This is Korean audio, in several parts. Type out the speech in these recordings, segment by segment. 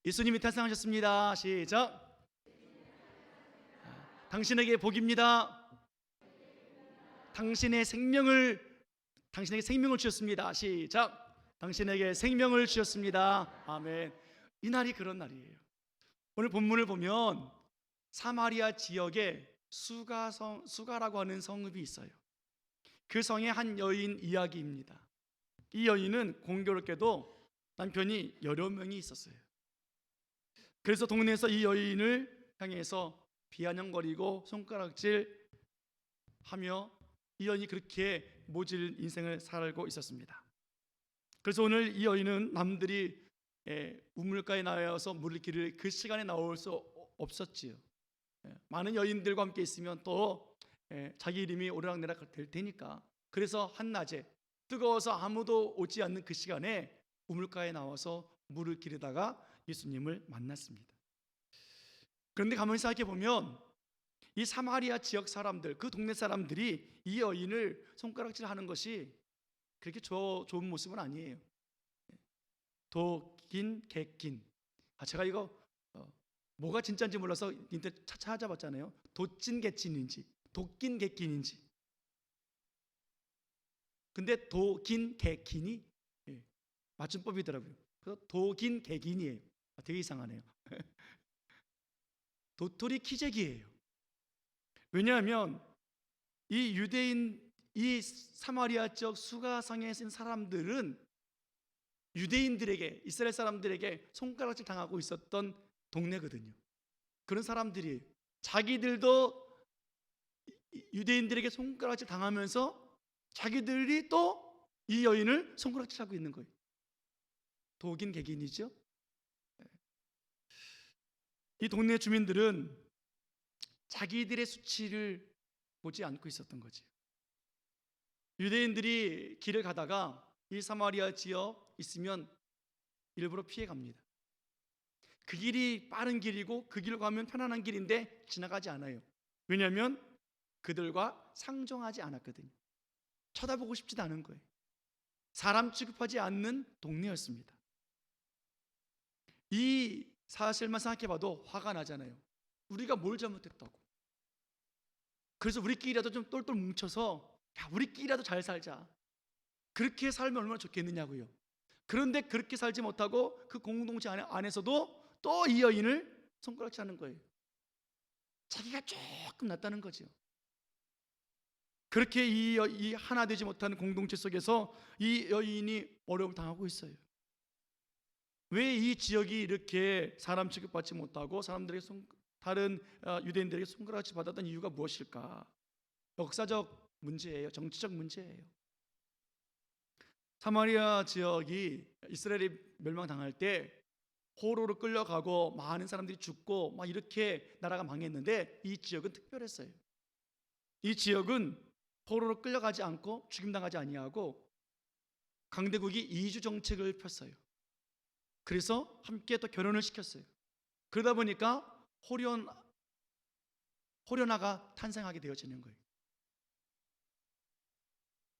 예수님이 탄생하셨습니다. 시작. 당신에게 복입니다. 당신에게 생명을 주셨습니다. 시작. 당신에게 생명을 주셨습니다. 아멘. 이 날이 그런 날이에요. 오늘 본문을 보면 사마리아 지역에 수가라고 하는 성읍이 있어요. 그 성의 한 여인 이야기입니다. 이 여인은 공교롭게도 남편이 여러 명이 있었어요. 그래서 동네에서 이 여인을 향해서 비아냥거리고 손가락질 하며 이 여인이 그렇게 모질 인생을 살고 있었습니다. 그래서 오늘 이 여인은 남들이 우물가에 나와서 물을 기를 그 시간에 나올 수 없었지요. 많은 여인들과 함께 있으면 또 자기 이름이 오르락내락 될 테니까, 그래서 한낮에 뜨거워서 아무도 오지 않는 그 시간에 우물가에 나와서 물을 기르다가 예수님을 만났습니다. 그런데 가만히 생각해 보면 이 사마리아 지역 사람들, 그 동네 사람들이 이 여인을 손가락질하는 것이 그렇게 좋은 모습은 아니에요. 도긴 개긴. 제가 이거 뭐가 진짜인지 몰라서 인터넷 찾아봤잖아요. 도찐 개찐인지 도낀 개낀인지. 근데 도긴 개긴이 맞춤법이더라고요. 그래서 도긴 개긴이에요. 되게 이상하네요. 도토리 키재기예요. 왜냐하면 이 유대인, 이 사마리아 지역 수가성에 있는 사람들은 유대인들에게, 이스라엘 사람들에게 손가락질 당하고 있었던 동네거든요. 그런 사람들이 자기들도 유대인들에게 손가락질 당하면서 자기들이 또 이 여인을 손가락질하고 있는 거예요. 독인 개긴이죠. 이 동네 주민들은 자기들의 수치를 보지 않고 있었던 거지. 유대인들이 길을 가다가 이 사마리아 지역 있으면 일부러 피해 갑니다. 그 길이 빠른 길이고 그 길을 가면 편안한 길인데 지나가지 않아요. 왜냐하면 그들과 상종하지 않았거든요. 쳐다보고 싶지도 않은 거예요. 사람 취급하지 않는 동네였습니다. 이 사실만 생각해 봐도 화가 나잖아요. 우리가 뭘 잘못했다고. 그래서 우리끼리라도 좀 똘똘 뭉쳐서 우리끼리라도 잘 살자. 그렇게 살면 얼마나 좋겠느냐고요. 그런데 그렇게 살지 못하고 그 공동체 안에서도 또 이 여인을 손가락질하는 거예요. 자기가 조금 낫다는 거죠. 그렇게 이 하나 되지 못하는 공동체 속에서 이 여인이 어려움을 당하고 있어요. 왜 이 지역이 이렇게 사람 취급받지 못하고 사람들에게 다른 유대인들에게 손가락질 받았던 이유가 무엇일까? 역사적 문제예요. 정치적 문제예요. 사마리아 지역이 이스라엘이 멸망당할 때 포로로 끌려가고 많은 사람들이 죽고 막 이렇게 나라가 망했는데, 이 지역은 특별했어요. 이 지역은 포로로 끌려가지 않고 죽임당하지 아니하고 강대국이 이주 정책을 폈어요. 그래서 함께 또 결혼을 시켰어요. 그러다 보니까 호련화가 탄생하게 되어지는 거예요.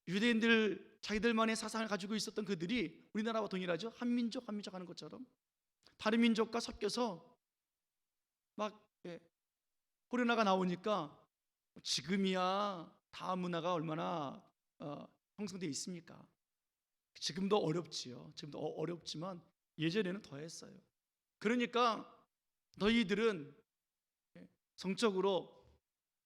유대인들 자기들만의 사상을 가지고 있었던 그들이 우리나라와 동일하죠. 한민족 하는 것처럼 다른 민족과 섞여서 막 호련화가 나오니까 지금이야 다음 문화가 얼마나 형성되어 있습니까? 지금도 어렵지요. 지금도 어렵지만 예전에는 더했어요. 그러니까 너희들은 성적으로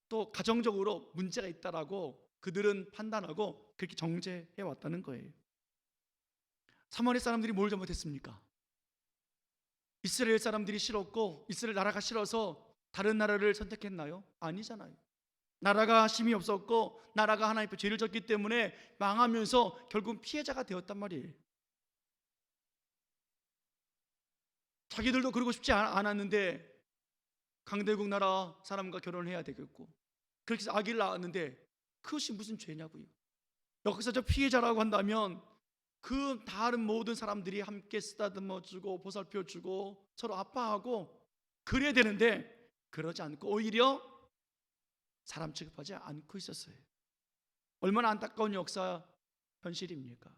또 가정적으로 문제가 있다라고 그들은 판단하고 그렇게 정죄해 왔다는 거예요. 사마리아 사람들이 뭘 잘못했습니까? 이스라엘 사람들이 싫었고 이스라엘 나라가 싫어서 다른 나라를 선택했나요? 아니잖아요. 나라가 힘이 없었고 나라가 하나님 앞에 죄를 졌기 때문에 망하면서 결국 피해자가 되었단 말이에요. 자기들도 그러고 싶지 않았는데 강대국 나라 사람과 결혼을 해야 되겠고, 그렇게 해서 아기를 낳았는데 그것이 무슨 죄냐고요. 역사적 피해자라고 한다면 그 다른 모든 사람들이 함께 쓰다듬어주고 보살펴주고 서로 아파하고 그래야 되는데 그러지 않고 오히려 사람 취급하지 않고 있었어요. 얼마나 안타까운 역사 현실입니까?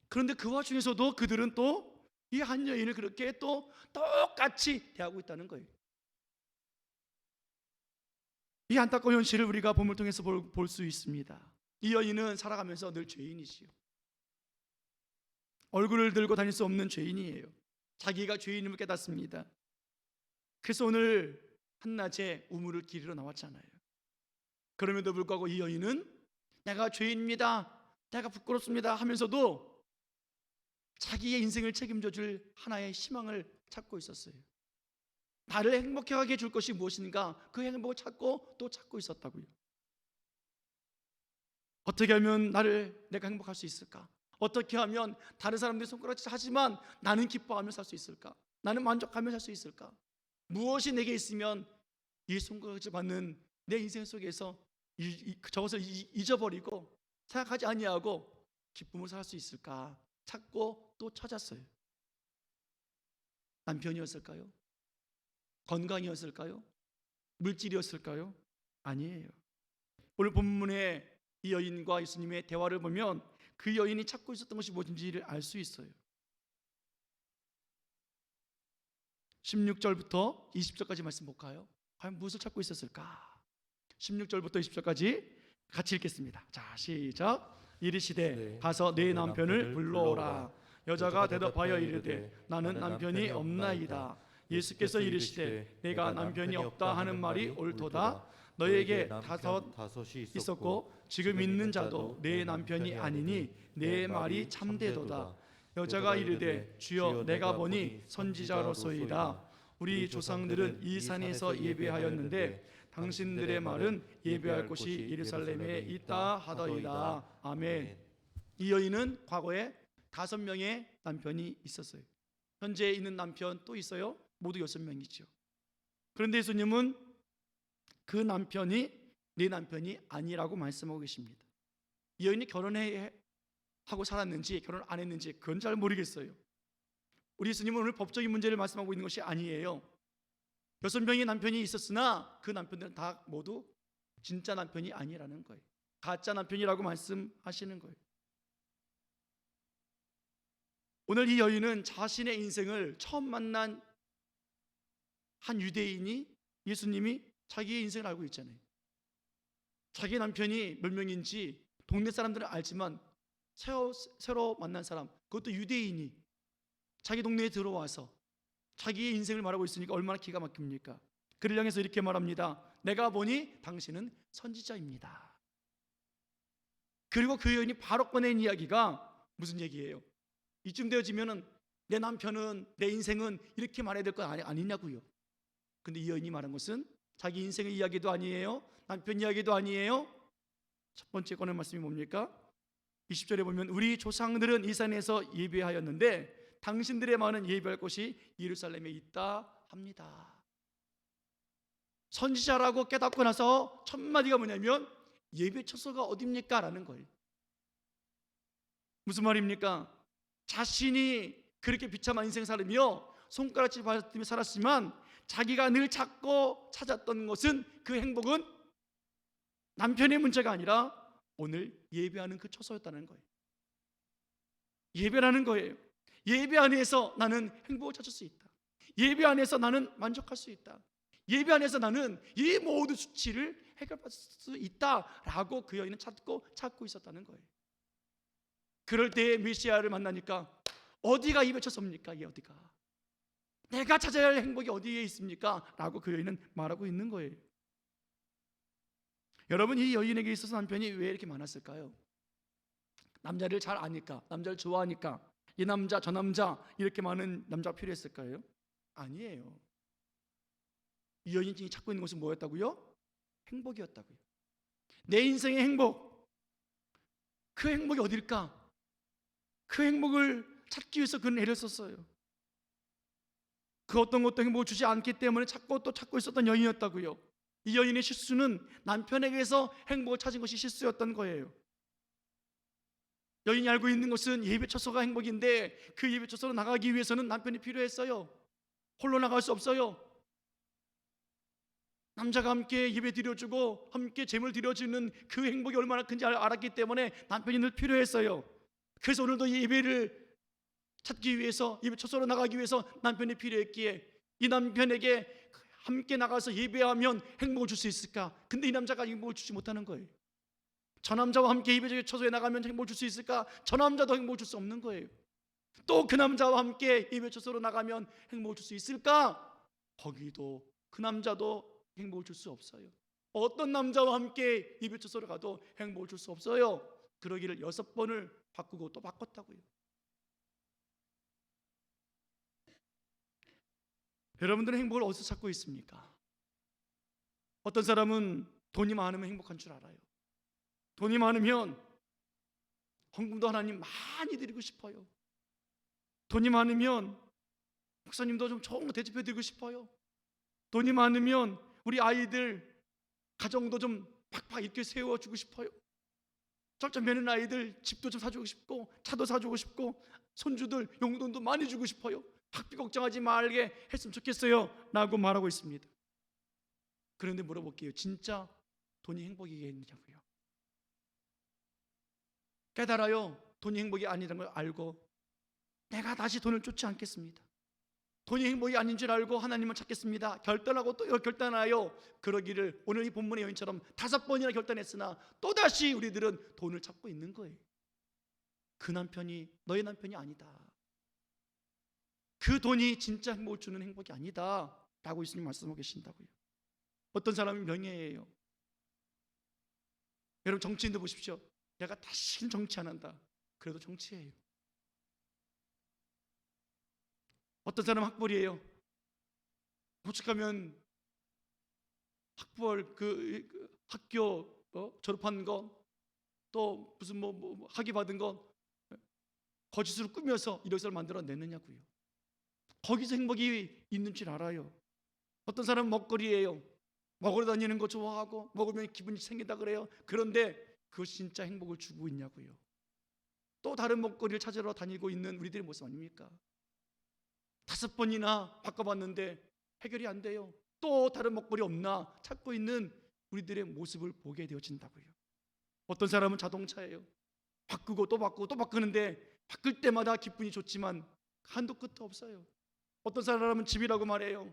그런데 그 와중에서도 그들은 또 이 한 여인을 그렇게 또 똑같이 대하고 있다는 거예요. 이 안타까운 현실을 우리가 본문을 통해서 볼 수 있습니다. 이 여인은 살아가면서 늘 죄인이지요. 얼굴을 들고 다닐 수 없는 죄인이에요. 자기가 죄인임을 깨닫습니다. 그래서 오늘 한낮에 우물을 기르러 나왔잖아요. 그럼에도 불구하고 이 여인은 내가 죄인입니다, 내가 부끄럽습니다 하면서도 자기의 인생을 책임져 줄 하나의 희망을 찾고 있었어요. 나를 행복하게 해줄 것이 무엇인가, 그 행복을 찾고 또 찾고 있었다고요. 어떻게 하면 내가 행복할 수 있을까? 어떻게 하면 다른 사람들이 손가락질 하지만 나는 기뻐하며 살 수 있을까? 나는 만족하며 살 수 있을까? 무엇이 내게 있으면 이 손가락질 받는 내 인생 속에서 저것을 잊어버리고 생각하지 아니하고 기쁨을 살 수 있을까? 찾고 또 찾았어요. 남편이었을까요? 건강이었을까요? 물질이었을까요? 아니에요. 오늘 본문에 이 여인과 예수님의 대화를 보면 그 여인이 찾고 있었던 것이 무엇인지를 알 수 있어요. 16절부터 20절까지 말씀 볼까요? 과연 무엇을 찾고 있었을까? 16절부터 20절까지 같이 읽겠습니다. 자, 시작. 이르시되 가서 네 남편을 불러오라. 여자가 대답하여 이르되 나는 남편이 없나이다. 예수께서 이르시되 내가 남편이 없다 하는 말이 옳도다. 너에게 다섯이 있었고 지금 있는 자도 내 남편이 아니니 내 말이 참되도다. 여자가 이르되 주여 내가 보니 선지자로소이다. 우리 조상들은 이 산에서 예배하였는데 당신들의 말은 예배할 곳이 예루살렘에 있다 하더이다. 아멘. 이 여인은 과거에 5명의 남편이 있었어요. 현재 있는 남편 또 있어요. 모두 6명이죠. 그런데 예수님은 그 남편이 네 남편이 아니라고 말씀하고 계십니다. 이 여인이 결혼하고 살았는지 결혼 안 했는지 그건 잘 모르겠어요. 우리 예수님은 오늘 법적인 문제를 말씀하고 있는 것이 아니에요. 6명의 남편이 있었으나 그 남편들은 다 모두 진짜 남편이 아니라는 거예요. 가짜 남편이라고 말씀하시는 거예요. 오늘 이 여인은 자신의 인생을 처음 만난 한 유대인이 예수님이 자기의 인생을 알고 있잖아요. 자기 남편이 몇 명인지 동네 사람들은 알지만 새로 만난 사람, 그것도 유대인이 자기 동네에 들어와서 자기의 인생을 말하고 있으니까 얼마나 기가 막힙니까? 그를 향해서 이렇게 말합니다. 내가 보니 당신은 선지자입니다. 그리고 그 여인이 바로 꺼낸 이야기가 무슨 얘기예요? 이쯤 되어지면은 내 남편은, 내 인생은 이렇게 말해야 될 거 아니냐고요. 근데 이 여인이 말한 것은 자기 인생의 이야기도 아니에요. 남편 이야기도 아니에요. 첫 번째 꺼낸 말씀이 뭡니까? 20절에 보면 우리 조상들은 이 산에서 예배하였는데 당신들의 말은 예배할 곳이 예루살렘에 있다 합니다. 선지자라고 깨닫고 나서 첫 마디가 뭐냐면 예배 처소가 어딥니까? 라는 거예요. 무슨 말입니까? 자신이 그렇게 비참한 인생 살으며 손가락질 받으며 살았지만 자기가 늘 찾고 찾았던 것은, 그 행복은 남편의 문제가 아니라 오늘 예배하는 그 처소였다는 거예요. 예배라는 거예요. 예배 안에서 나는 행복을 찾을 수 있다. 예배 안에서 나는 만족할 수 있다. 예배 안에서 나는 이 모든 수치를 해결받을 수 있다라고 그 여인은 찾고 있었다는 거예요. 그럴 때 메시아를 만나니까 어디가 입에 쳤습니까? 이 어디가? 내가 찾아야 할 행복이 어디에 있습니까? 라고 그 여인은 말하고 있는 거예요. 여러분, 이 여인에게 있어서 남편이 왜 이렇게 많았을까요? 남자를 잘 아니까, 남자를 좋아하니까 이 남자 저 남자 이렇게 많은 남자가 필요했을까요? 아니에요. 이 여인이 찾고 있는 것은 뭐였다고요? 행복이었다고요. 내 인생의 행복, 그 행복이 어딜까? 그 행복을 찾기 위해서 그는 애를 썼어요. 그 어떤 것도 행복을 주지 않기 때문에 찾고 또 찾고 있었던 여인이었다고요. 이 여인의 실수는 남편에게서 행복을 찾은 것이 실수였던 거예요. 여인이 알고 있는 것은 예배 처소가 행복인데 그 예배 처소로 나가기 위해서는 남편이 필요했어요. 홀로 나갈 수 없어요. 남자가 함께 예배 드려주고 함께 제물 드려주는 그 행복이 얼마나 큰지 알았기 때문에 남편이 늘 필요했어요. 그래서 오늘도 예배를 찾기 위해서, 예배 처소로 나가기 위해서 남편이 필요했기에 이 남편에게 함께 나가서 예배하면 행복을 줄 수 있을까? 근데 이 남자가 행복을 주지 못하는 거예요. 저 남자와 함께 예배 처소에 나가면 행복을 줄 수 있을까? 저 남자도 행복을 줄 수 없는 거예요. 또 그 남자와 함께 예배 처소로 나가면 행복을 줄 수 있을까? 거기도 그 남자도 행복을 줄 수 없어요. 어떤 남자와 함께 예배 처소로 가도 행복을 줄 수 없어요. 그러기를 6번을 바꾸고 또 바꿨다고요. 여러분들은 행복을 어디서 찾고 있습니까? 어떤 사람은 돈이 많으면 행복한 줄 알아요. 돈이 많으면 헌금도 하나님 많이 드리고 싶어요. 돈이 많으면 목사님도 좀 좋은 거 대접해 드리고 싶어요. 돈이 많으면 우리 아이들 가정도 좀 팍팍 이렇게 세워주고 싶어요. 쩔쩔 매는 아이들 집도 좀 사주고 싶고 차도 사주고 싶고 손주들 용돈도 많이 주고 싶어요. 학비 걱정하지 말게 했으면 좋겠어요 라고 말하고 있습니다. 그런데 물어볼게요. 진짜 돈이 행복이겠냐고요. 깨달아요. 돈이 행복이 아니라는 걸 알고 내가 다시 돈을 쫓지 않겠습니다. 돈이 행복이 아닌 줄 알고 하나님을 찾겠습니다. 결단하고 또 결단하여 그러기를 오늘 이 본문의 여인처럼 5번이나 결단했으나 또다시 우리들은 돈을 찾고 있는 거예요. 그 남편이 너의 남편이 아니다. 그 돈이 진짜 행복을 주는 행복이 아니다 라고 예수님 말씀하고 계신다고요. 어떤 사람이 명예예요. 여러분 정치인도 보십시오. 내가 다시는 정치 안 한다. 그래도 정치예요. 어떤 사람은 학벌이에요. 오죽하면 학벌 그 학교 졸업한 거 또 무슨 뭐 학위 받은 거 거짓으로 꾸며서 이력서를 만들어내느냐고요. 거기서 행복이 있는 줄 알아요. 어떤 사람은 먹거리예요. 먹으러 다니는 거 좋아하고 먹으면 기분이 생긴다 그래요. 그런데 그것이 진짜 행복을 주고 있냐고요. 또 다른 먹거리를 찾으러 다니고 있는 우리들의 모습 아닙니까? 5번이나 바꿔봤는데 해결이 안 돼요. 또 다른 먹거리 없나 찾고 있는 우리들의 모습을 보게 되어진다고요. 어떤 사람은 자동차예요. 바꾸고 또 바꾸고 또 바꾸는데 바꿀 때마다 기분이 좋지만 한도 끝도 없어요. 어떤 사람은 집이라고 말해요.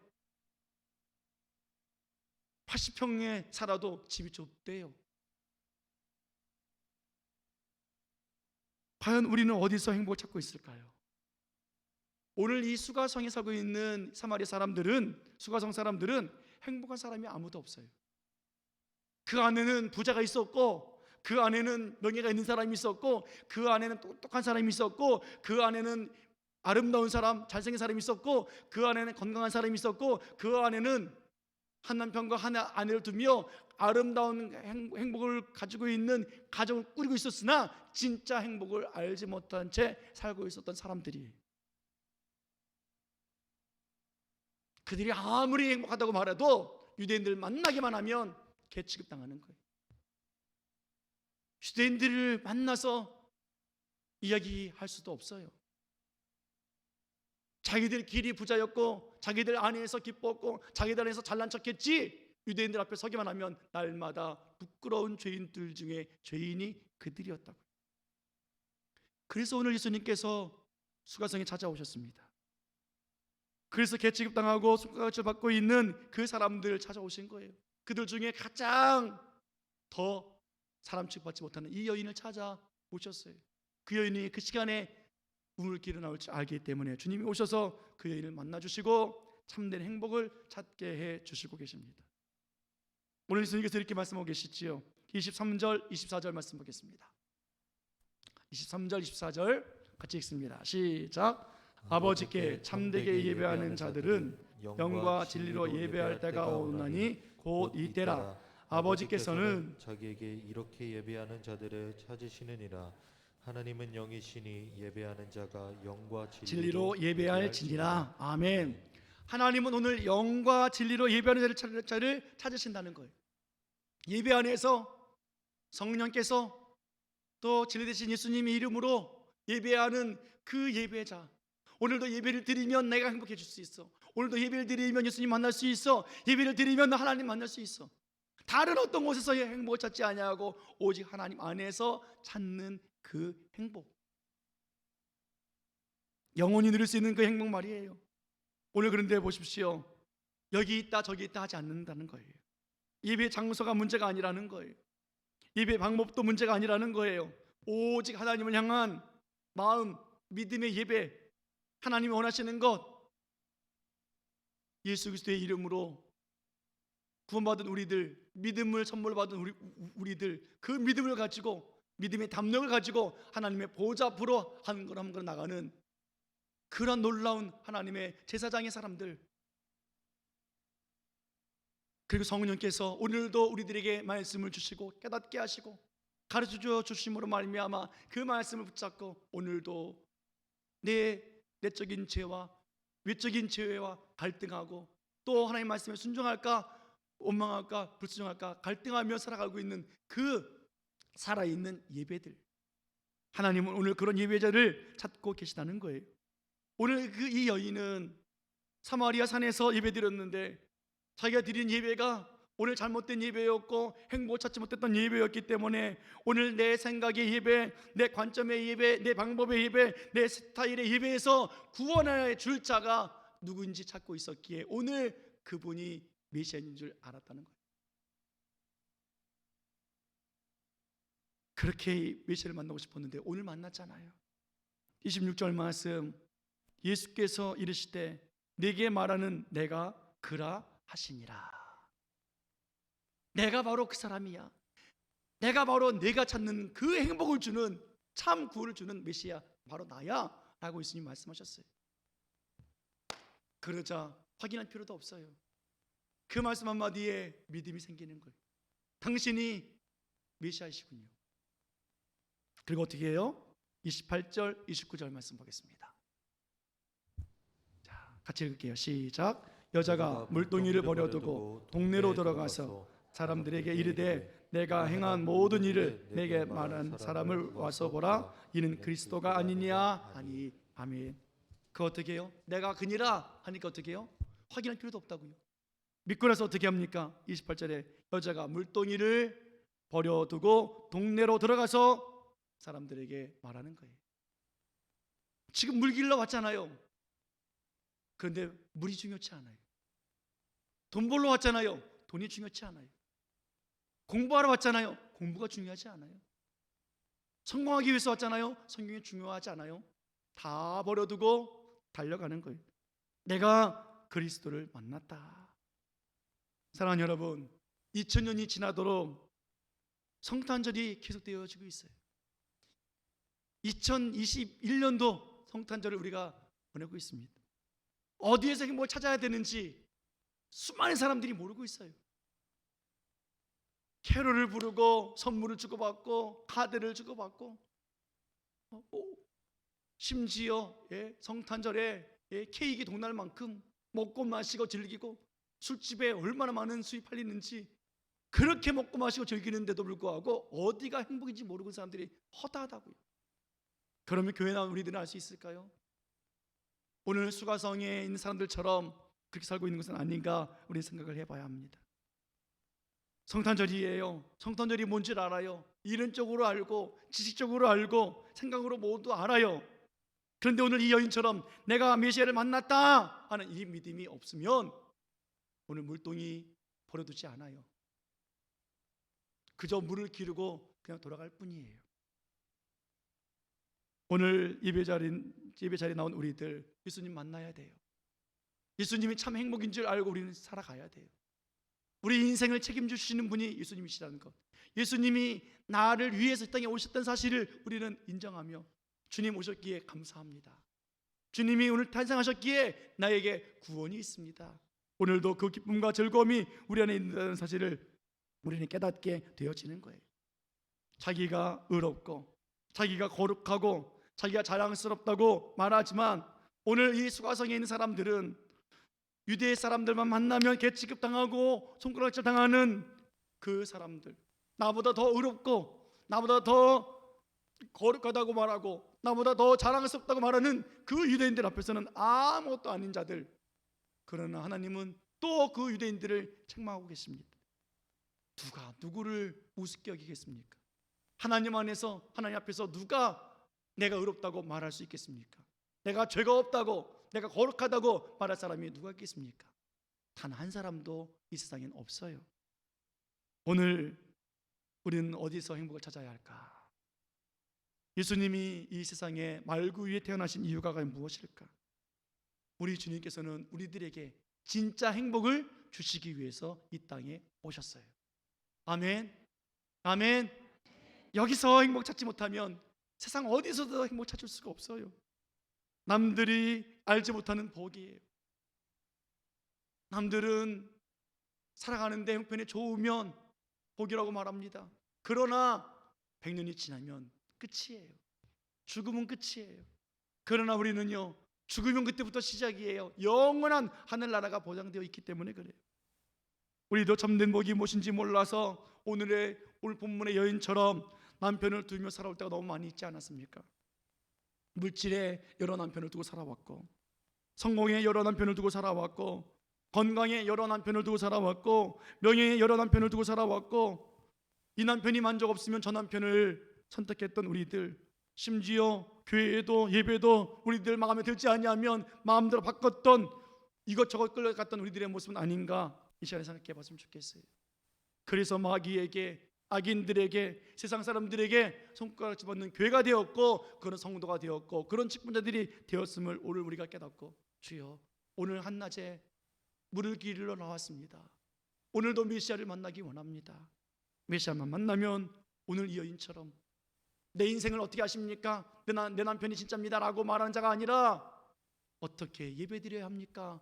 80평에 살아도 집이 좁대요. 과연 우리는 어디서 행복을 찾고 있을까요? 오늘 이 수가성에 살고 있는 사마리아 사람들은, 수가성 사람들은 행복한 사람이 아무도 없어요. 그 안에는 부자가 있었고, 그 안에는 명예가 있는 사람이 있었고, 그 안에는 똑똑한 사람이 있었고, 그 안에는 아름다운 사람, 잘생긴 사람이 있었고, 그 안에는 건강한 사람이 있었고, 그 안에는 한 남편과 한 아내를 두며 아름다운 행복을 가지고 있는 가정을 꾸리고 있었으나 진짜 행복을 알지 못한 채 살고 있었던 사람들이에요. 그들이 아무리 행복하다고 말해도 유대인들 만나기만 하면 개취급당하는 거예요. 유대인들을 만나서 이야기할 수도 없어요. 자기들 길이 부자였고 자기들 안에서 기뻤고 자기들 안에서 잘난 척했지 유대인들 앞에 서기만 하면 날마다 부끄러운 죄인들 중에 죄인이 그들이었다고. 그래서 오늘 예수님께서 수가성에 찾아오셨습니다. 그래서 개취급당하고 손가락질 받고 있는 그 사람들 찾아오신 거예요. 그들 중에 가장 더 사람 취급받지 못하는 이 여인을 찾아오셨어요. 그 여인이 그 시간에 우물길을 나올 줄 알기 때문에 주님이 오셔서 그 여인을 만나주시고 참된 행복을 찾게 해주시고 계십니다. 오늘 예수님께서 이렇게 말씀하고 계시지요. 23절 24절 말씀 보겠습니다. 23절 24절 같이 읽습니다. 시작. 아버지께 참되게 예배하는 자들은 영과 진리로 예배할 때가 오나니 곧 이때라. 아버지께서는 자기에게 이렇게 예배하는 자들을 찾으시느니라. 하나님은 영이시니 예배하는 자가 영과 진리로 예배할지니라. 아멘. 하나님은 오늘 영과 진리로 예배하는 자를 찾으신다는 거예요. 예배 안에서 성령께서 또 진리 되신 예수님의 이름으로 예배하는 그 예배자, 오늘도 예배를 드리면 내가 행복해질 수 있어. 오늘도 예배를 드리면 예수님 만날 수 있어. 예배를 드리면 하나님 만날 수 있어. 다른 어떤 곳에서 행복을 찾지 아니하고 오직 하나님 안에서 찾는 그 행복. 영원히 누릴 수 있는 그 행복 말이에요. 오늘 그런데 보십시오. 여기 있다 저기 있다 하지 않는다는 거예요. 예배 장소가 문제가 아니라는 거예요. 예배 방법도 문제가 아니라는 거예요. 오직 하나님을 향한 마음, 믿음의 예배, 하나님이 원하시는 것, 예수 그리스도의 이름으로 구원받은 우리들, 믿음을 선물 받은 우리들, 그 믿음을 가지고, 믿음의 담력을 가지고 하나님의 보좌 앞으로 한 걸음 한 걸음 나가는 그런 놀라운 하나님의 제사장의 사람들. 그리고 성령께서 오늘도 우리들에게 말씀을 주시고 깨닫게 하시고 가르쳐 주심으로 말미암아 그 말씀을 붙잡고 오늘도 내 내적인 죄와 외적인 죄와 갈등하고 또 하나님의 말씀에 순종할까 원망할까 불순종할까 갈등하며 살아가고 있는 그 살아있는 예배들, 하나님은 오늘 그런 예배자를 찾고 계시다는 거예요. 오늘 이 여인은 사마리아 산에서 예배드렸는데 자기가 드린 예배가 오늘 잘못된 예배였고 행복 찾지 못했던 예배였기 때문에 오늘 내 생각의 예배, 내 관점의 예배, 내 방법의 예배, 내 스타일의 예배에서 구원해 줄 자가 누구인지 찾고 있었기에 오늘 그분이 메시아인 줄 알았다는 거예요. 그렇게 메시아를 만나고 싶었는데 오늘 만났잖아요. 26절 말씀, 예수께서 이르시되 내게 말하는 내가 그라 하시니라. 내가 바로 그 사람이야. 내가 바로 내가 찾는 그 행복을 주는 참 구원을 주는 메시아 바로 나야 라고 예수님 말씀하셨어요. 그러자 확인할 필요도 없어요. 그 말씀 한마디에 믿음이 생기는 거예요. 당신이 메시아이시군요. 그리고 어떻게 해요? 28절 29절 말씀 보겠습니다. 자, 같이 읽을게요. 시작. 여자가 물동이를 버려두고 동네로 들어가서 사람들에게 이르되 내가 행한 모든 일을 내게 말한 사람을 와서 보라. 이는 그리스도가 아니냐 하니. 아멘. 그 어떻게 해요? 내가 그니라 하니까 어떻게 해요? 확인할 필요도 없다고요. 믿고 나서 어떻게 합니까? 28절에 여자가 물동이를 버려두고 동네로 들어가서 사람들에게 말하는 거예요. 지금 물 길러 왔잖아요. 그런데 물이 중요치 않아요. 돈 벌러 왔잖아요. 돈이 중요치 않아요. 공부하러 왔잖아요. 공부가 중요하지 않아요. 성공하기 위해서 왔잖아요. 성경이 중요하지 않아요. 다 버려두고 달려가는 거예요. 내가 그리스도를 만났다. 사랑하는 여러분, 2000년이 지나도록 성탄절이 계속되어지고 있어요. 2021년도 성탄절을 우리가 보내고 있습니다. 어디에서 행복을 찾아야 되는지 수많은 사람들이 모르고 있어요. 캐롤을 부르고 선물을 주고받고 카드를 주고받고 심지어 성탄절에 케이크 동날 만큼 먹고 마시고 즐기고 술집에 얼마나 많은 술이 팔리는지 그렇게 먹고 마시고 즐기는데도 불구하고 어디가 행복인지 모르는 사람들이 허다하다고요. 그러면 교회 나온 우리들은 알 수 있을까요? 오늘 수가성에 있는 사람들처럼 그렇게 살고 있는 것은 아닌가 우리 생각을 해봐야 합니다. 성탄절이에요. 성탄절이 뭔지를 알아요. 이론적으로 알고 지식적으로 알고 생각으로 모두 알아요. 그런데 오늘 이 여인처럼 내가 메시아를 만났다 하는 이 믿음이 없으면 오늘 물동이 버려두지 않아요. 그저 물을 기르고 그냥 돌아갈 뿐이에요. 오늘 예배 자리에 나온 우리들 예수님 만나야 돼요. 예수님이 참 행복인 줄 알고 우리는 살아가야 돼요. 우리 인생을 책임져 주시는 분이 예수님이시라는 것, 예수님이 나를 위해서 이 땅에 오셨던 사실을 우리는 인정하며 주님 오셨기에 감사합니다. 주님이 오늘 탄생하셨기에 나에게 구원이 있습니다. 오늘도 그 기쁨과 즐거움이 우리 안에 있다는 사실을 우리는 깨닫게 되어지는 거예요. 자기가 의롭고 자기가 거룩하고 자기가 자랑스럽다고 말하지만 오늘 이 수가성에 있는 사람들은 유대 사람들만 만나면 개취급당하고 손가락질 당하는 그 사람들, 나보다 더 의롭고 나보다 더 거룩하다고 말하고 나보다 더 자랑스럽다고 말하는 그 유대인들 앞에서는 아무것도 아닌 자들. 그러나 하나님은 또 그 유대인들을 책망하고 계십니다. 누가 누구를 우습게 여기겠습니까? 하나님 안에서 하나님 앞에서 누가 내가 의롭다고 말할 수 있겠습니까? 내가 죄가 없다고, 내가 거룩하다고 말할 사람이 누가 있겠습니까? 단 한 사람도 이 세상엔 없어요. 오늘 우리는 어디서 행복을 찾아야 할까? 예수님이 이 세상에 말구 위에 태어나신 이유가 무엇일까? 우리 주님께서는 우리들에게 진짜 행복을 주시기 위해서 이 땅에 오셨어요. 아멘. 아멘. 여기서 행복 찾지 못하면 세상 어디서도 행복 찾을 수가 없어요. 남들이 알지 못하는 복이에요. 남들은 살아가는데 형편이 좋으면 복이라고 말합니다. 그러나 100년이 지나면 끝이에요. 죽음은 끝이에요. 그러나 우리는요, 죽으면 그때부터 시작이에요. 영원한 하늘나라가 보장되어 있기 때문에 그래요. 우리도 참된 복이 무엇인지 몰라서 오늘 본문의 여인처럼 남편을 두며 살아올 때가 너무 많이 있지 않았습니까? 물질에 여러 남편을 두고 살아왔고, 성공에 여러 남편을 두고 살아왔고, 건강에 여러 남편을 두고 살아왔고, 명예에 여러 남편을 두고 살아왔고, 이 남편이 만족 없으면 저 남편을 선택했던 우리들, 심지어 교회에도 예배도 우리들 마음에 들지 아니하면 마음대로 바꿨던, 이것저것 끌려갔던 우리들의 모습은 아닌가 이 시간에 생각해 봤으면 좋겠어요. 그래서 마귀에게, 악인들에게, 세상 사람들에게 손가락 집어넣는 교회가 되었고, 그런 성도가 되었고, 그런 직분자들이 되었음을 오늘 우리가 깨닫고, 주여 오늘 한낮에 물을 길러 나왔습니다. 오늘도 메시아를 만나기 원합니다. 메시아만 만나면 오늘 이 여인처럼 내 인생을 어떻게 아십니까? 내 남편이 진짜입니다 라고 말하는 자가 아니라 어떻게 예배드려야 합니까?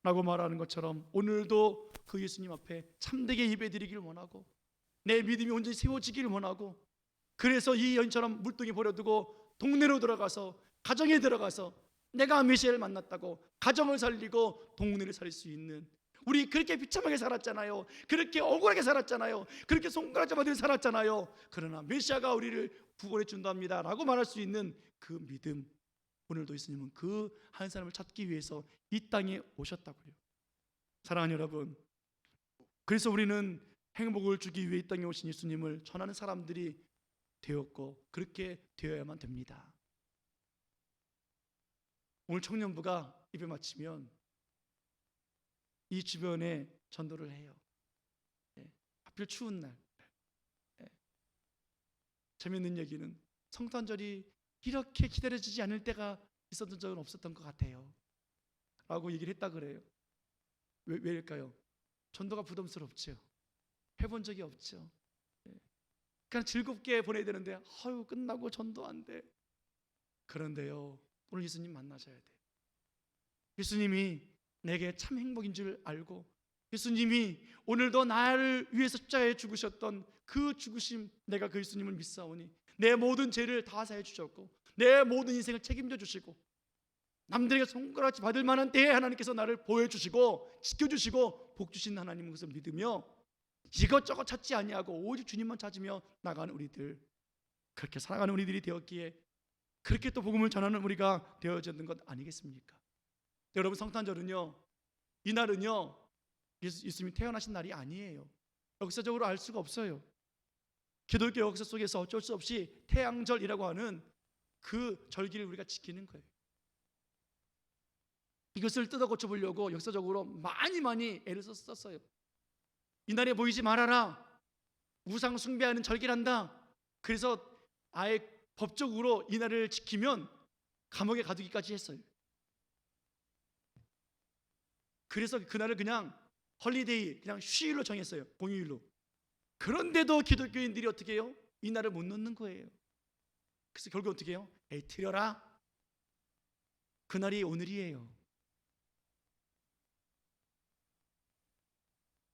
라고 말하는 것처럼 오늘도 그 예수님 앞에 참되게 예배드리기를 원하고, 내 믿음이 온전히 세워지기를 원하고, 그래서 이 여인처럼 물동이 버려두고 동네로 들어가서, 가정에 들어가서 내가 메시아를 만났다고 가정을 살리고 동네를 살릴 수 있는, 우리 그렇게 비참하게 살았잖아요. 그렇게 억울하게 살았잖아요. 그렇게 손가락 잡아들여 살았잖아요. 그러나 메시아가 우리를 구원해 준답니다 라고 말할 수 있는 그 믿음, 오늘도 예수님은 그 한 사람을 찾기 위해서 이 땅에 오셨다고요. 사랑하는 여러분, 그래서 우리는 행복을 주기 위해 이 땅에 오신 예수님을 전하는 사람들이 되었고, 그렇게 되어야만 됩니다. 오늘 청년부가 예배 마치면 이 주변에 전도를 해요. 하필 추운 날. 재미있는 얘기는 성탄절이 이렇게 기다려지지 않을 때가 있었던 적은 없었던 것 같아요 라고 얘기를 했다 그래요. 왜일까요? 전도가 부담스럽죠. 해본 적이 없죠. 그냥 즐겁게 보내야 되는데 아유 끝나고 전도 안 돼. 그런데요, 오늘 예수님 만나셔야 돼. 예수님이 내게 참 행복인 줄 알고, 예수님이 오늘도 나를 위해서 십자가에 죽으셨던 그 죽으심, 내가 그 예수님을 믿사오니 내 모든 죄를 다 사해 주셨고, 내 모든 인생을 책임져 주시고, 남들에게 손가락질 받을 만한 때에 하나님께서 나를 보여주시고 지켜주시고 복 주신 하나님인 것을 믿으며 이것저것 찾지 아니하고 오직 주님만 찾으며 나가는 우리들, 그렇게 살아가는 우리들이 되었기에 그렇게 또 복음을 전하는 우리가 되어졌는 것 아니겠습니까? 여러분, 성탄절은요, 이날은요 예수님이 태어나신 날이 아니에요. 역사적으로 알 수가 없어요. 기독교 역사 속에서 어쩔 수 없이 태양절이라고 하는 그 절기를 우리가 지키는 거예요. 이것을 뜯어 고쳐 보려고 역사적으로 많이 애를 썼어요. 이날에 모이지 말아라, 우상 숭배하는 절기란다. 그래서 아예 법적으로 이날을 지키면 감옥에 가두기까지 했어요. 그래서 그날을 그냥 헐리데이, 그냥 휴일로 정했어요. 공휴일로. 그런데도 기독교인들이 어떻게 해요? 이날을 못 넣는 거예요. 그래서 결국 어떻게 해요? 에이 틀려라. 그날이 오늘이에요.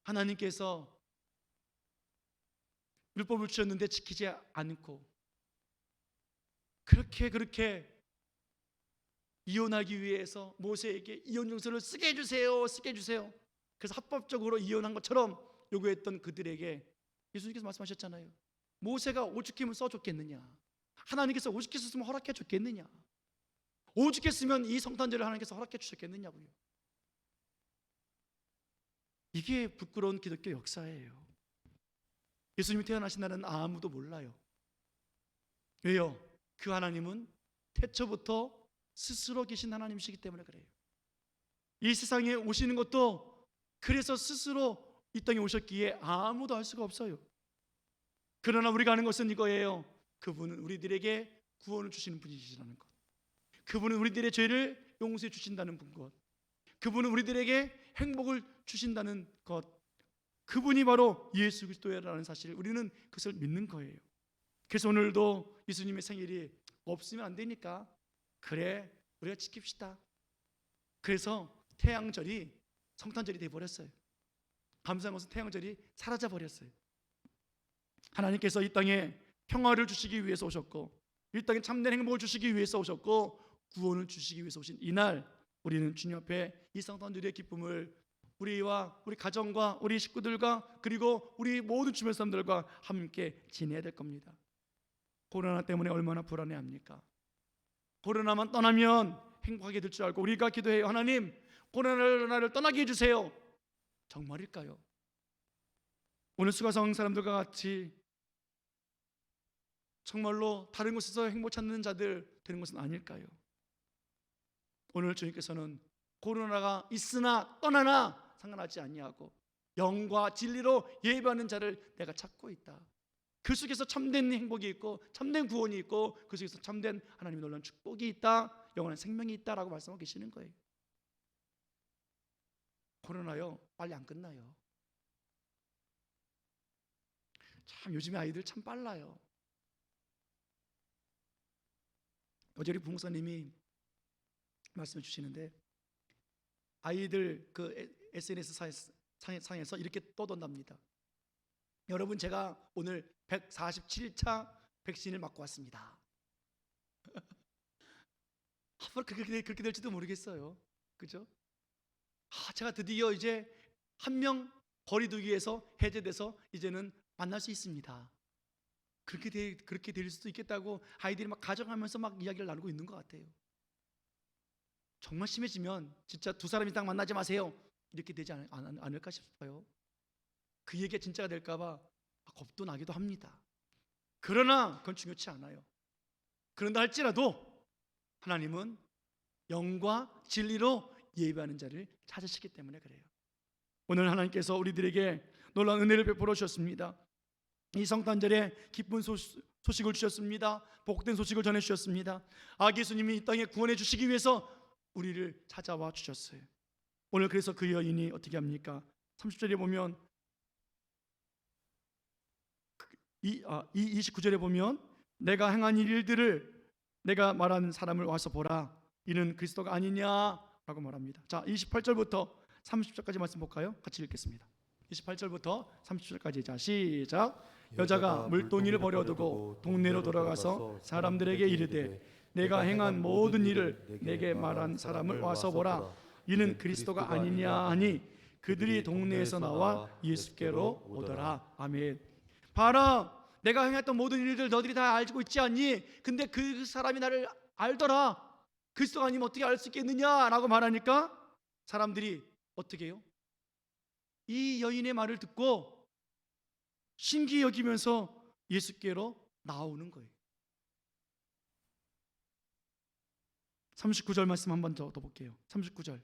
하나님께서 율법을 주셨는데 지키지 않고 그렇게 이혼하기 위해서 모세에게 이혼 증서를 쓰게 해주세요. 그래서 합법적으로 이혼한 것처럼 요구했던 그들에게 예수님께서 말씀하셨잖아요. 모세가 오죽했으면 써줬겠느냐, 하나님께서 오죽했으면 허락해 줬겠느냐, 오죽했으면 이 성탄절을 하나님께서 허락해 주셨겠느냐고요. 이게 부끄러운 기독교 역사예요. 예수님이 태어나신 날은 아무도 몰라요. 왜요? 그 하나님은 태초부터 스스로 계신 하나님이시기 때문에 그래요. 이 세상에 오시는 것도 그래서 스스로 이 땅에 오셨기에 아무도 알 수가 없어요. 그러나 우리가 아는 것은 이거예요. 그분은 우리들에게 구원을 주시는 분이시라는 것, 그분은 우리들의 죄를 용서해 주신다는 것, 그분은 우리들에게 행복을 주신다는 것, 그분이 바로 예수 그리스도라는 사실, 우리는 그것을 믿는 거예요. 그래서 오늘도 예수님의 생일이 없으면 안 되니까 그래 우리가 지킵시다. 그래서 태양절이 성탄절이 되어버렸어요. 감사한 것은 태양절이 사라져 버렸어요. 하나님께서 이 땅에 평화를 주시기 위해서 오셨고, 이 땅에 참된 행복을 주시기 위해서 오셨고, 구원을 주시기 위해서 오신 이날, 우리는 주님 앞에 이 성탄절의 기쁨을 우리와 우리 가정과 우리 식구들과 그리고 우리 모든 주변 사람들과 함께 지내야 될 겁니다. 코로나 때문에 얼마나 불안해합니까? 코로나만 떠나면 행복하게 될 줄 알고 우리가 기도해요. 하나님, 코로나를 떠나게 해주세요. 정말일까요? 오늘 수가성 사람들과 같이 정말로 다른 곳에서 행복 찾는 자들 되는 것은 아닐까요? 오늘 주님께서는 코로나가 있으나 떠나나 상관하지 아니하고 영과 진리로 예배하는 자를 내가 찾고 있다. 그 속에서 참된 행복이 있고 참된 구원이 있고 그 속에서 참된 하나님의 놀라운 축복이 있다, 영원한 생명이 있다라고 말씀하고 계시는 거예요. 코로나요 빨리 안 끝나요. 참 요즘에 아이들 참 빨라요. 어제 우리 부목사님이 말씀해 주시는데 아이들 그 SNS 상에서 이렇게 떠돈답니다. 여러분, 제가 오늘 147차 백신을 맞고 왔습니다. 앞으로 그렇게 될지도 모르겠어요. 그죠? 제가 드디어 이제 한 명 거리두기에서 해제돼서 이제는 만날 수 있습니다. 그렇게 될 수도 있겠다고 아이들이 막 가정하면서 막 이야기를 나누고 있는 것 같아요. 정말 심해지면 진짜 두 사람 이상 만나지 마세요 이렇게 되지 않을까 싶어요. 그 얘기가 진짜가 될까봐 겁도 나기도 합니다. 그러나 그건 중요치 않아요. 그런다 할지라도 하나님은 영과 진리로 예배하는 자를 찾으시기 때문에 그래요. 오늘 하나님께서 우리들에게 놀라운 은혜를 베풀어 주셨습니다. 이 성탄절에 기쁜 소식을 주셨습니다. 복된 소식을 전해 주셨습니다. 아기 예수님이 이 땅에 구원해 주시기 위해서 우리를 찾아와 주셨어요. 오늘 그래서 그 여인이 어떻게 합니까? 30절에 보면 이 29절에 보면 내가 행한 일들을 내가 말한 사람을 와서 보라, 이는 그리스도가 아니냐라고 말합니다. 자, 28절부터 30절까지 말씀 볼까요? 같이 읽겠습니다. 28절부터 30절까지. 자, 시작. 여자가 물동이를 버려두고 동네로 돌아가서 사람들에게 이르되 내가 행한 모든 일을 내게 말한 사람을 와서 보라, 이는 그리스도가 아니냐 하니 그들이 동네에서 나와 예수께로 오더라. 아멘. 봐라, 내가 행했던 모든 일들 너희들이 다 알고 있지 않니? 근데 그 사람이 나를 알더라. 그리스도가 아니면 어떻게 알 수 있겠느냐라고 말하니까 사람들이 어떻게 해요? 이 여인의 말을 듣고 신기히 여기면서 예수께로 나오는 거예요. 39절 말씀 한 번 더 볼게요. 39절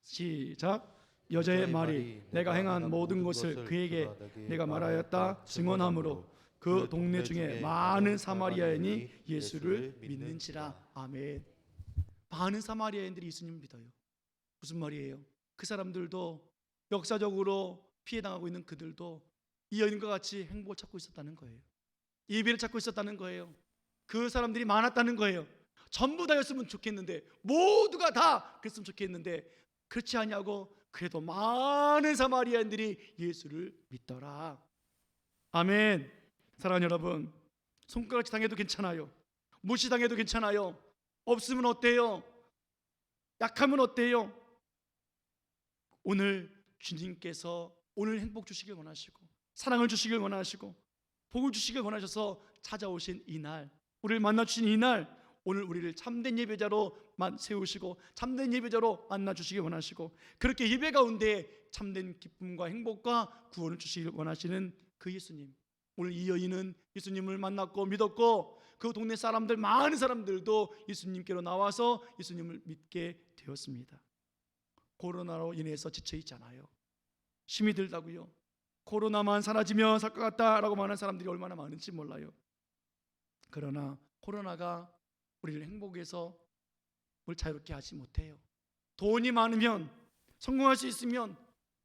시작. 여자의 말이 내가 행한 모든 것을 그에게 내가 말하였다 증언하므로 그 동네 중에 많은 사마리아인이 예수를 믿는지라. 아멘. 많은 사마리아인들이 예수님을 믿어요. 무슨 말이에요? 그 사람들도 역사적으로 피해당하고 있는 그들도 이 여인과 같이 행복을 찾고 있었다는 거예요. 예배를 찾고 있었다는 거예요. 그 사람들이 많았다는 거예요. 전부 다였으면 좋겠는데, 모두가 다 그랬으면 좋겠는데 그렇지 않냐고. 그래도 많은 사마리아인들이 예수를 믿더라. 아멘. 사랑하는 여러분, 손가락질 당해도 괜찮아요. 무시당해도 괜찮아요. 없으면 어때요? 약하면 어때요? 오늘 주님께서 오늘 행복 주시길 원하시고 사랑을 주시길 원하시고 복을 주시길 원하셔서 찾아오신 이날, 우리를 만나 주신 이날, 오늘 우리를 참된 예배자로 세우시고 참된 예배자로 만나 주시길 원하시고 그렇게 예배 가운데 참된 기쁨과 행복과 구원을 주시길 원하시는 그 예수님. 오늘 이 여인은 예수님을 만났고 믿었고 그 동네 사람들, 많은 사람들도 예수님께로 나와서 예수님을 믿게 되었습니다. 코로나로 인해서 지쳐 있잖아요. 힘이 들다고요. 코로나만 사라지면 살 것 같다라고 말하는 사람들이 얼마나 많은지 몰라요. 그러나 코로나가 우리를 행복해서 우리를 자유롭게 하지 못해요. 돈이 많으면, 성공할 수 있으면,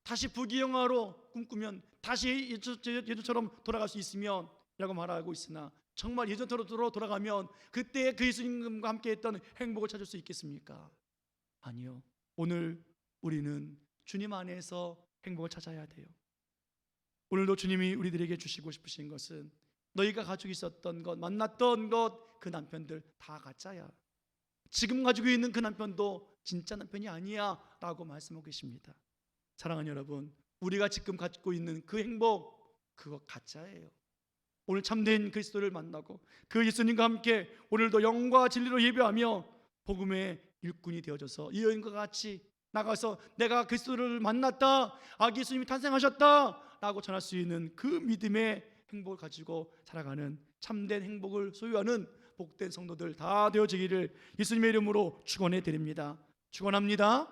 다시 부귀영화로 꿈꾸면 다시 예전처럼 돌아갈 수 있으면 라고 말하고 있으나, 정말 예전처럼 돌아가면 그때 그 예수님과 함께 했던 행복을 찾을 수 있겠습니까? 아니요. 오늘 우리는 주님 안에서 행복을 찾아야 돼요. 오늘도 주님이 우리들에게 주시고 싶으신 것은, 너희가 가지고 있었던 것, 만났던 것, 그 남편들 다 가짜야. 지금 가지고 있는 그 남편도 진짜 남편이 아니야 라고 말씀하고 계십니다. 사랑하는 여러분, 우리가 지금 갖고 있는 그 행복, 그거 가짜예요. 오늘 참된 그리스도를 만나고 그 예수님과 함께 오늘도 영과 진리로 예배하며 복음의 일꾼이 되어져서 이 여인과 같이 나가서 내가 그리스도를 만났다, 예수님이 탄생하셨다 라고 전할 수 있는 그 믿음의 행복을 가지고 살아가는 참된 행복을 소유하는 복된 성도들 다 되어지기를 예수님의 이름으로 축원해 드립니다. 축원합니다.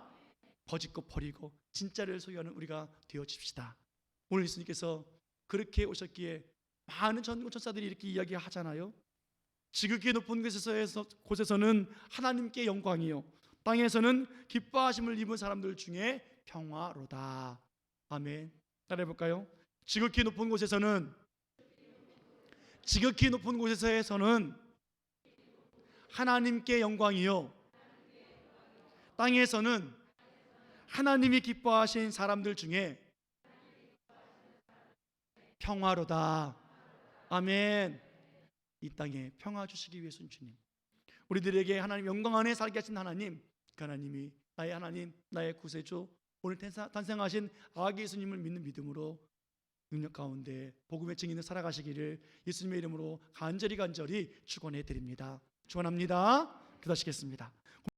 거짓것 버리고 진짜를 소유하는 우리가 되어집시다. 오늘 예수님께서 그렇게 오셨기에 많은 전국 천사들이 이렇게 이야기하잖아요. 지극히 높은 곳에서는 하나님께 영광이요, 땅에서는 기뻐하심을 입은 사람들 중에 평화로다. 아멘. 따라해 볼까요? 지극히 높은 곳에서는 하나님께 영광이요, 땅에서는 하나님이 기뻐하신 사람들 중에 평화로다. 아멘. 이 땅에 평화 주시기 위해서 주님, 우리들에게 하나님 영광 안에 살게 하신 하나님, 그 하나님이 나의 하나님, 나의 구세주, 오늘 탄생하신 아기 예수님을 믿는 믿음으로 능력 가운데 복음의 증인을 살아가시기를 예수님의 이름으로 간절히 축원해 드립니다. 축원합니다. 기도하시겠습니다.